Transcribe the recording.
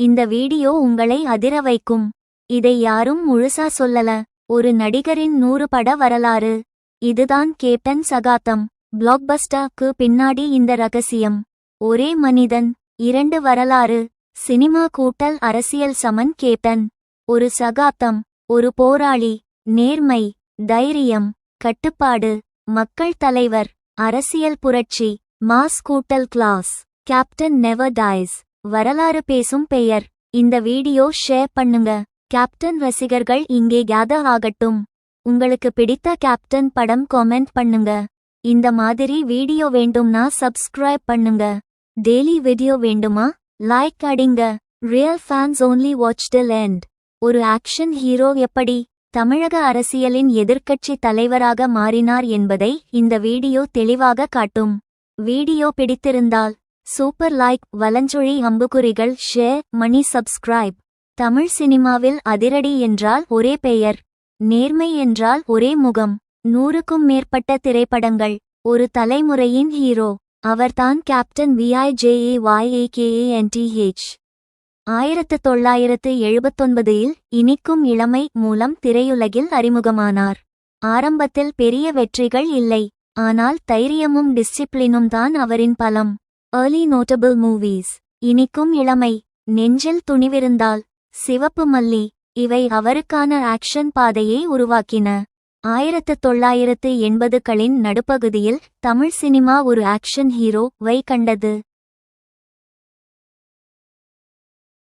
இந்த வீடியோ உங்களை அதிர வைக்கும். இதை யாரும் முழுசா சொல்லல. ஒரு நடிகரின் 100 பட வரலாறு. இதுதான் கேப்டன் சகாத்தம். பிளாக்பஸ்டருக்கு பின்னாடி இந்த ரகசியம். ஒரே மனிதன், 2 வரலாறு. சினிமா கூட்டல் அரசியல் சமன் கேப்டன். ஒரு சகாப்தம், ஒரு போராளி, நேர்மை, தைரியம், கட்டுப்பாடு, மக்கள் தலைவர், அரசியல் புரட்சி, மாஸ் கூட்டல் கிளாஸ். Captain never dies. வரலாறு பேசும் பெயர். இந்த வீடியோ ஷேர் பண்ணுங்க. கேப்டன் ரசிகர்கள் இங்கே கேதர் ஆகட்டும். உங்களுக்கு பிடித்த கேப்டன் படம் காமெண்ட் பண்ணுங்க. இந்த மாதிரி வீடியோ வேண்டும்னா சப்ஸ்கிரைப் பண்ணுங்க. டெய்லி வீடியோ வேண்டுமா? லைக் அடிங்க. Real fans only watch till end. ஒரு ஆக்ஷன் ஹீரோ எப்படி தமிழக அரசியலின் எதிர்க்கட்சி தலைவராக மாறினார் என்பதை இந்த வீடியோ தெளிவாக காட்டும். வீடியோ பிடித்திருந்தால் சூப்பர் லைக், வலஞ்சுழி அம்புக்குறிகள், ஷேர், மணி சப்ஸ்கிரைப். தமிழ் சினிமாவில் அதிரடி என்றால் ஒரே பெயர், நேர்மை என்றால் ஒரே முகம், 100க்கும் மேற்பட்ட திரைப்படங்கள், ஒரு தலைமுறையின் ஹீரோ. அவர்தான் கேப்டன் விஜய்காந்த். 1979இல் இனிக்கும் இளமை மூலம் திரையுலகில் அறிமுகமானார். ஆரம்பத்தில் பெரிய வெற்றிகள் இல்லை, ஆனால் தைரியமும் டிசிப்ளினும் தான் அவரின் பலம். early notable movies: இனிக்கும் இளமை, நெஞ்சில் துணிவிருந்தால், சிவப்பு மல்லி. இவை அவருக்கான ஆக்ஷன் பாதையை உருவாக்கின. 1980களின் நடுப்பகுதியில் தமிழ் சினிமா ஒரு ஆக்ஷன் ஹீரோ வை கண்டது.